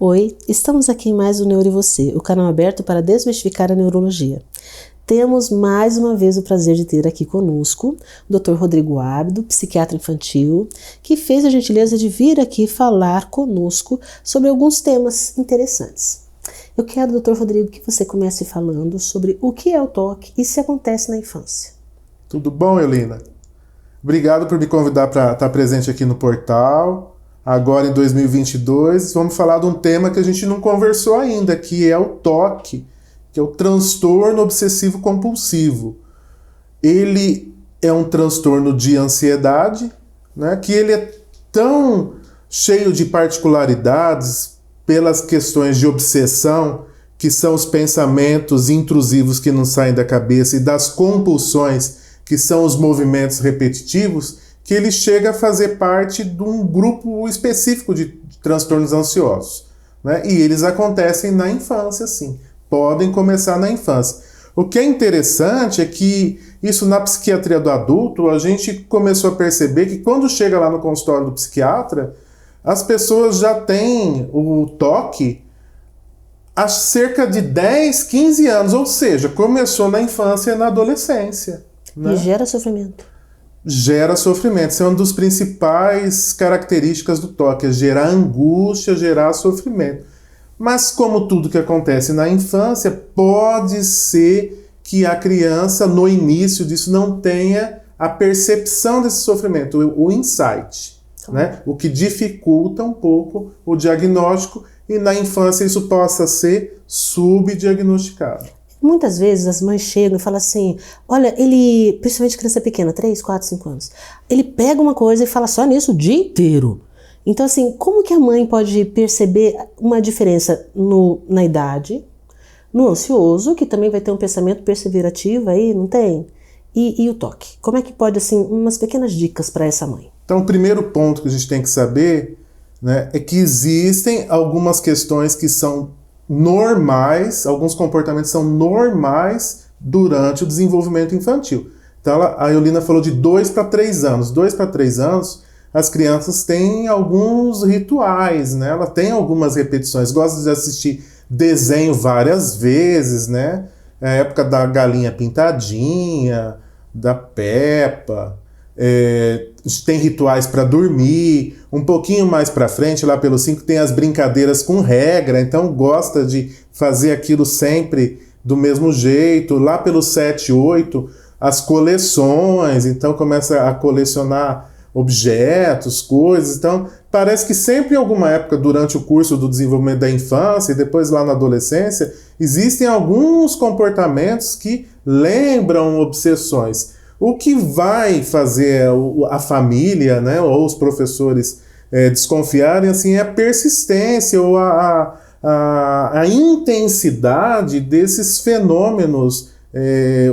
Oi, estamos aqui em mais um Neuro e Você, o canal aberto para desmistificar a neurologia. Temos mais uma vez o prazer de ter aqui conosco o Dr. Rodrigo Ábido, psiquiatra infantil, que fez a gentileza de vir aqui falar conosco sobre alguns temas interessantes. Eu quero, Dr. Rodrigo, que você comece falando sobre o que é o toque e se acontece na infância. Tudo bom, Elina? Obrigado por me convidar para estar presente aqui no portal. Agora em 2022, vamos falar de um tema que a gente não conversou ainda, que é o toque, que é o transtorno obsessivo compulsivo. Ele é um transtorno de ansiedade, né, que ele é tão cheio de particularidades pelas questões de obsessão, que são os pensamentos intrusivos que não saem da cabeça, e das compulsões, que são os movimentos repetitivos, que ele chega a fazer parte de um grupo específico de transtornos ansiosos, né? E eles acontecem na infância, sim. Podem começar na infância. O que é interessante é que isso na psiquiatria do adulto, a gente começou a perceber que quando chega lá no consultório do psiquiatra, as pessoas já têm o toque há cerca de 10, 15 anos, ou seja, começou na infância e na adolescência, né? E gera sofrimento. Gera sofrimento. Isso é uma das principais características do toque, é gerar angústia, gerar sofrimento. Mas como tudo que acontece na infância, pode ser que a criança, no início disso, não tenha a percepção desse sofrimento, o insight, né? O que dificulta um pouco o diagnóstico, e na infância isso possa ser subdiagnosticado. Muitas vezes as mães chegam e falam assim, olha, ele, principalmente criança pequena, 3, 4, 5 anos, ele pega uma coisa e fala só nisso o dia inteiro. Então assim, como que a mãe pode perceber uma diferença na idade, no ansioso, que também vai ter um pensamento perseverativo aí, não tem? E o toque? Como é que pode, assim, umas pequenas dicas para essa mãe? Então o primeiro ponto que a gente tem que saber, né, é que existem algumas questões que são normais, alguns comportamentos são normais durante o desenvolvimento infantil. Então a Eulina falou de 2 para 3 anos. 2 para 3 anos, as crianças têm alguns rituais, né? Ela tem algumas repetições, gosta de assistir desenho várias vezes, né? É a época da galinha pintadinha, da Peppa, tem rituais para dormir. Um pouquinho mais para frente, lá pelo 5, tem as brincadeiras com regra, então gosta de fazer aquilo sempre do mesmo jeito. Lá pelo 7, 8, as coleções, então começa a colecionar objetos, coisas. Então parece que sempre em alguma época durante o curso do desenvolvimento da infância e depois lá na adolescência, existem alguns comportamentos que lembram obsessões. O que vai fazer a família, né, ou os professores desconfiarem assim, é a persistência ou a intensidade desses fenômenos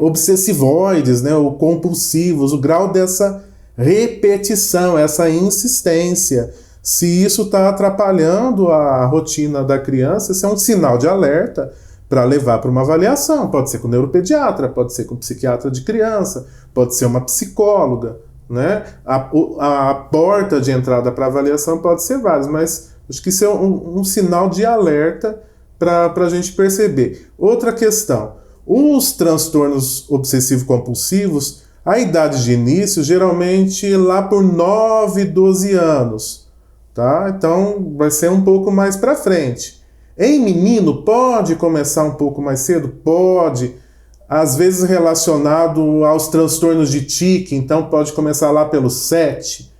obsessivoides, né, ou compulsivos, o grau dessa repetição, essa insistência. Se isso está atrapalhando a rotina da criança, isso é um sinal de alerta para levar para uma avaliação. Pode ser com o neuropediatra, pode ser com o psiquiatra de criança, pode ser uma psicóloga, né? A porta de entrada para avaliação pode ser várias, mas acho que isso é um sinal de alerta para a gente perceber. Outra questão, os transtornos obsessivo-compulsivos, a idade de início, geralmente lá por 9, 12 anos, tá? Então vai ser um pouco mais para frente. Em menino, pode começar um pouco mais cedo? Pode. Às vezes relacionado aos transtornos de tique, então pode começar lá pelo 7.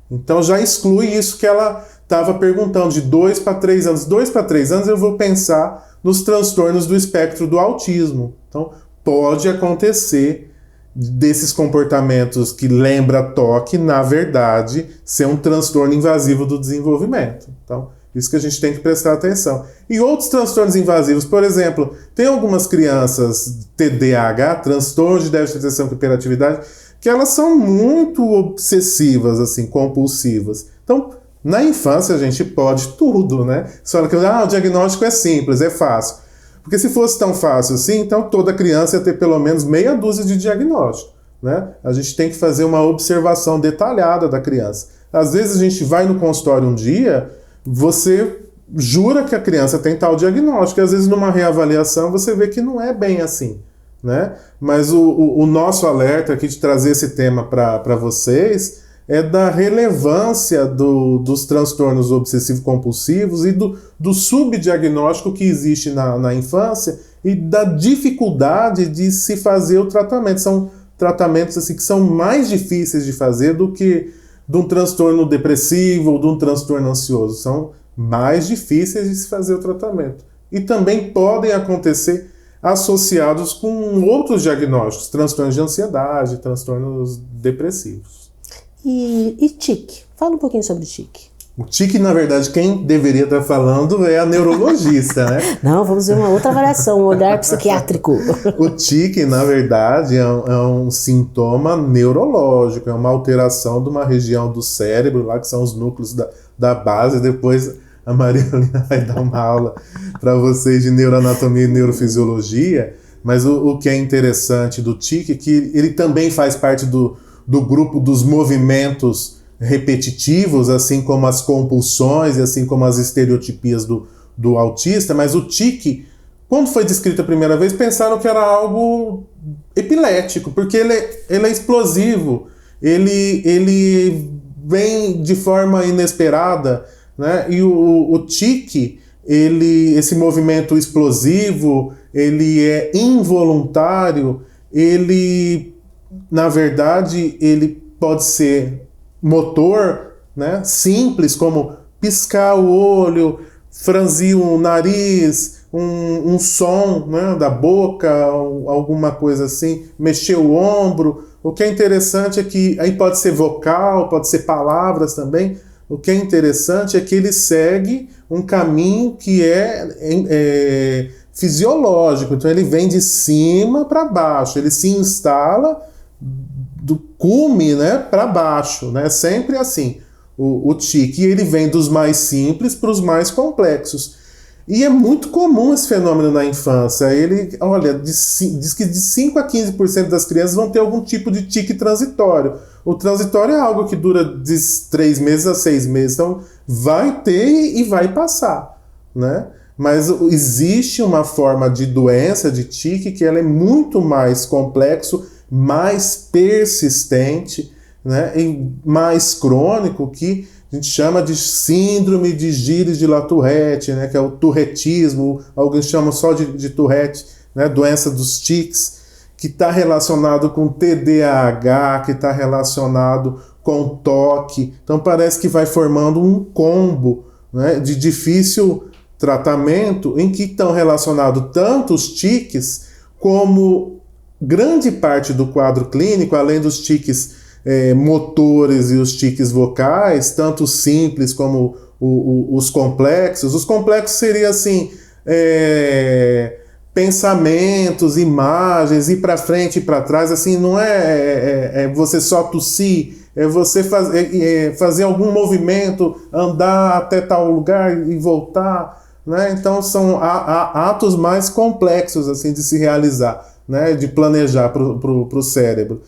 Então já exclui isso que ela estava perguntando, de 2 para 3 anos. 2 para 3 anos eu vou pensar nos transtornos do espectro do autismo. Então pode acontecer desses comportamentos que lembra toque, na verdade, ser um transtorno invasivo do desenvolvimento. Então, isso que a gente tem que prestar atenção. E outros transtornos invasivos, por exemplo, tem algumas crianças TDAH, transtorno de déficit de atenção com hiperatividade, que elas são muito obsessivas, assim, compulsivas. Então, na infância a gente pode tudo, né? Só que o diagnóstico é simples, é fácil. Porque se fosse tão fácil assim, então toda criança ia ter pelo menos meia dúzia de diagnóstico. né? A gente tem que fazer uma observação detalhada da criança. Às vezes a gente vai no consultório um dia, você jura que a criança tem tal diagnóstico, e às vezes numa reavaliação você vê que não é bem assim, né? Mas o nosso alerta aqui de trazer esse tema para vocês é da relevância dos transtornos obsessivo-compulsivos e do subdiagnóstico que existe na infância e da dificuldade de se fazer o tratamento. São tratamentos assim, que são mais difíceis de fazer do que de um transtorno depressivo ou de um transtorno ansioso. São mais difíceis de se fazer o tratamento. E também podem acontecer associados com outros diagnósticos, transtornos de ansiedade, transtornos depressivos. E tique? Fala um pouquinho sobre tique. O tique, na verdade, quem deveria estar falando é a neurologista, né? Não, vamos ver uma outra avaliação, um olhar psiquiátrico. O tique, na verdade, é um sintoma neurológico, é uma alteração de uma região do cérebro, lá que são os núcleos da base. Depois a Mariolina vai dar uma aula para vocês de neuroanatomia e neurofisiologia, mas o que é interessante do tique é que ele também faz parte do grupo dos movimentos repetitivos, assim como as compulsões e assim como as estereotipias do autista, mas o tique, quando foi descrito a primeira vez, pensaram que era algo epilético, porque ele é explosivo, ele vem de forma inesperada, né? E o tique, esse movimento explosivo, ele é involuntário, na verdade, ele pode ser motor, né, simples, como piscar o olho, franzir o nariz, um som, né, da boca, alguma coisa assim, mexer o ombro. O que é interessante é que aí pode ser vocal, pode ser palavras também. O que é interessante é que ele segue um caminho que é fisiológico. Então ele vem de cima para baixo, ele se instala do cume, né, para baixo, né? Sempre assim, o tique. E ele vem dos mais simples para os mais complexos. E é muito comum esse fenômeno na infância. Diz que de 5 a 15% das crianças vão ter algum tipo de tique transitório. O transitório é algo que dura de 3 meses a 6 meses. Então, vai ter e vai passar, né? Mas existe uma forma de doença de tique que ela é muito mais complexo, mais persistente, né, e mais crônico, que a gente chama de síndrome de Gilles de La Tourette, né, que é o tourrettismo, alguns chamam só de Tourette, né, doença dos tiques, que está relacionado com TDAH, que está relacionado com toque. Então parece que vai formando um combo, né, de difícil tratamento, em que estão relacionados tanto os tiques como grande parte do quadro clínico, além dos tiques motores e os tiques vocais, tanto simples como os complexos. Os complexos seriam assim, pensamentos, imagens, ir para frente e para trás, assim, não é você só tossir, é você fazer algum movimento, andar até tal lugar e voltar, né? Então são atos mais complexos assim de se realizar, né? De planejar para o cérebro.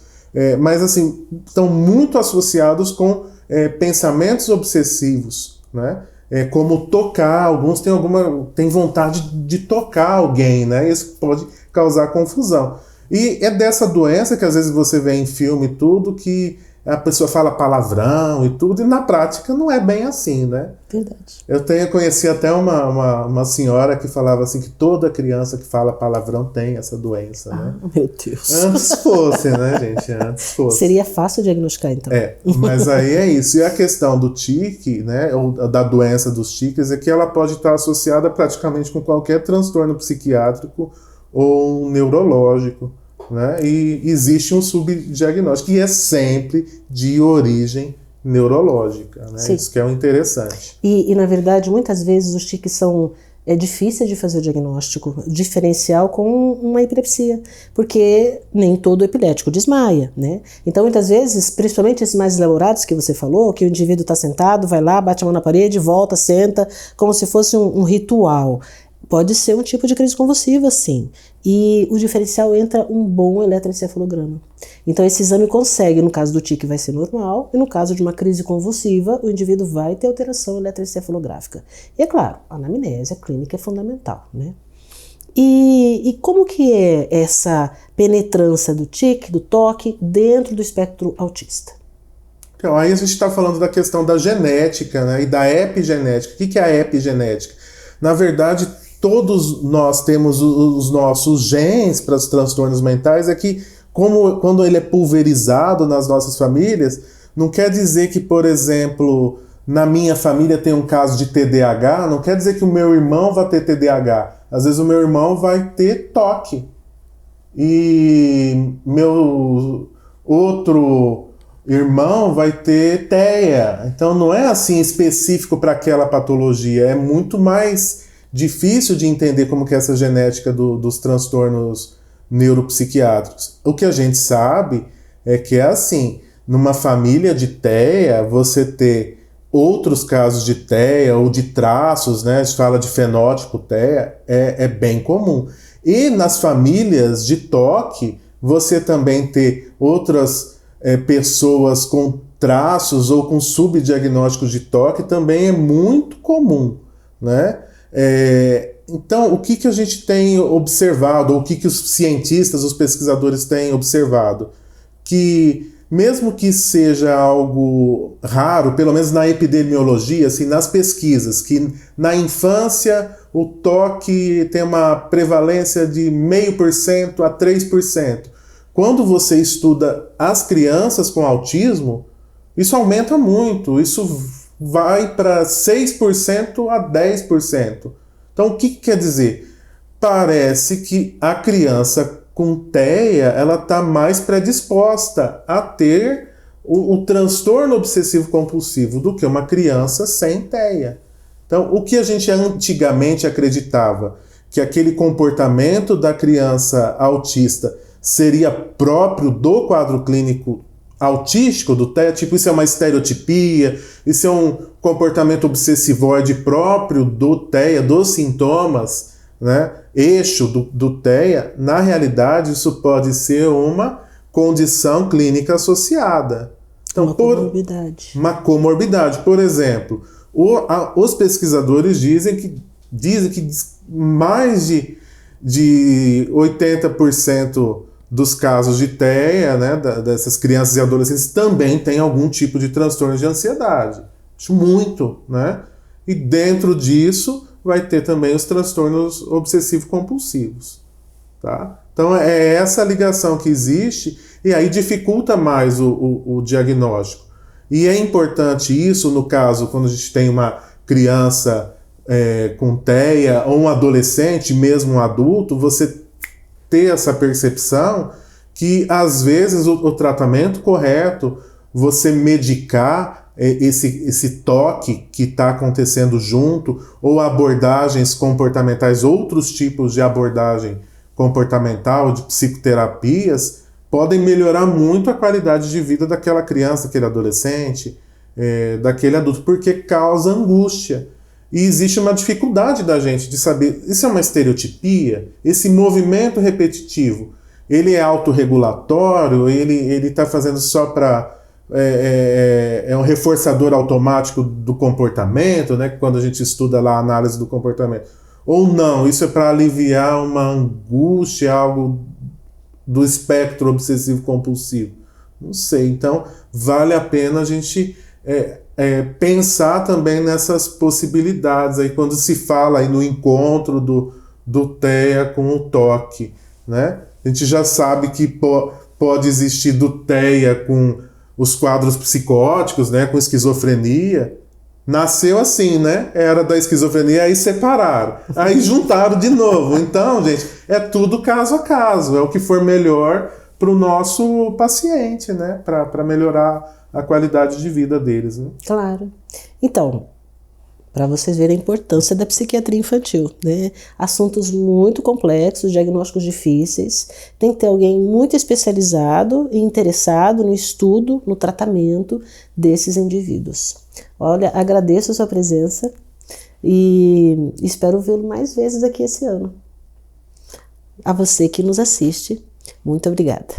Mas assim, estão muito associados com pensamentos obsessivos, né? Como tocar, alguns têm vontade de tocar alguém, né? Isso pode causar confusão. E é dessa doença que às vezes você vê em filme e tudo, que a pessoa fala palavrão e tudo, e na prática não é bem assim, né? Verdade. Eu conheci até uma senhora que falava assim que toda criança que fala palavrão tem essa doença, né? Meu Deus. Antes fosse, né, gente? Antes fosse. Seria fácil diagnosticar, então. Mas aí é isso. E a questão do tique, né, ou da doença dos tiques, é que ela pode estar associada praticamente com qualquer transtorno psiquiátrico ou neurológico, né? E existe um subdiagnóstico que é sempre de origem neurológica, né? Sim. Isso que é o interessante. E na verdade, muitas vezes os tiques são difíceis de fazer o diagnóstico diferencial com uma epilepsia, porque nem todo epilético desmaia, né? Então, muitas vezes, principalmente esses mais elaborados que você falou, que o indivíduo está sentado, vai lá, bate a mão na parede, volta, senta, como se fosse um ritual. Pode ser um tipo de crise convulsiva, sim. E o diferencial entra um bom eletroencefalograma. Então, esse exame consegue, no caso do tique, vai ser normal, e no caso de uma crise convulsiva, o indivíduo vai ter alteração eletroencefalográfica. E é claro, a anamnese, a clínica é fundamental, né? E como que é essa penetrância do tique, do toque, dentro do espectro autista? Então, aí a gente está falando da questão da genética, né, e da epigenética. O que é a epigenética? Na verdade, todos nós temos os nossos genes para os transtornos mentais, é que quando ele é pulverizado nas nossas famílias, não quer dizer que, por exemplo, na minha família tem um caso de TDAH, não quer dizer que o meu irmão vai ter TDAH. Às vezes o meu irmão vai ter toque. E meu outro irmão vai ter TEA. Então não é assim específico para aquela patologia, é muito mais difícil de entender como que é essa genética dos transtornos neuropsiquiátricos. O que a gente sabe é que é assim, numa família de TEA, você ter outros casos de TEA ou de traços, né? A gente fala de fenótipo TEA, é bem comum. E nas famílias de toque, você também ter outras pessoas com traços ou com subdiagnósticos de toque também é muito comum, né? Então, o que a gente tem observado, ou o que os cientistas, os pesquisadores têm observado? Que mesmo que seja algo raro, pelo menos na epidemiologia, assim, nas pesquisas, que na infância o toque tem uma prevalência de 0,5% a 3%. Quando você estuda as crianças com autismo, isso aumenta muito, isso vai para 6% a 10%. Então, o que quer dizer? Parece que a criança com TEA, ela está mais predisposta a ter o transtorno obsessivo-compulsivo do que uma criança sem TEA. Então, o que a gente antigamente acreditava, que aquele comportamento da criança autista seria próprio do quadro clínico autístico do TEA, tipo, isso é uma estereotipia, isso é um comportamento obsessivoide próprio do TEA, dos sintomas, né, eixo do TEA, na realidade isso pode ser uma condição clínica associada. Então, uma comorbidade. Uma comorbidade. Por exemplo, os pesquisadores dizem que mais de 80% dos casos de TEA, né, dessas crianças e adolescentes, também tem algum tipo de transtorno de ansiedade. Acho muito, né? E dentro disso vai ter também os transtornos obsessivo-compulsivos, tá? Então é essa ligação que existe e aí dificulta mais o diagnóstico. E é importante isso no caso quando a gente tem uma criança com TEA ou um adolescente, mesmo um adulto, você ter essa percepção que às vezes o tratamento correto, você medicar esse toque que está acontecendo junto, ou abordagens comportamentais, outros tipos de abordagem comportamental, de psicoterapias, podem melhorar muito a qualidade de vida daquela criança, daquele adolescente, daquele adulto, porque causa angústia. E existe uma dificuldade da gente de saber, isso é uma estereotipia? Esse movimento repetitivo, ele é autorregulatório? Ele está fazendo só para... É um reforçador automático do comportamento, né? Quando a gente estuda lá a análise do comportamento. Ou não, isso é para aliviar uma angústia, algo do espectro obsessivo-compulsivo. Não sei, então vale a pena a gente pensar também nessas possibilidades, aí quando se fala aí no encontro do TEA com o toque, né? A gente já sabe que pode existir do TEA com os quadros psicóticos, né, com esquizofrenia. Nasceu assim, né? Era da esquizofrenia, aí separaram. Aí juntaram de novo. Então, gente, é tudo caso a caso. É o que for melhor para o nosso paciente, né? Para melhorar a qualidade de vida deles, né? Claro. Então, para vocês verem a importância da psiquiatria infantil, né? Assuntos muito complexos, diagnósticos difíceis. Tem que ter alguém muito especializado e interessado no estudo, no tratamento desses indivíduos. Olha, agradeço a sua presença e espero vê-lo mais vezes aqui esse ano. A você que nos assiste, muito obrigada.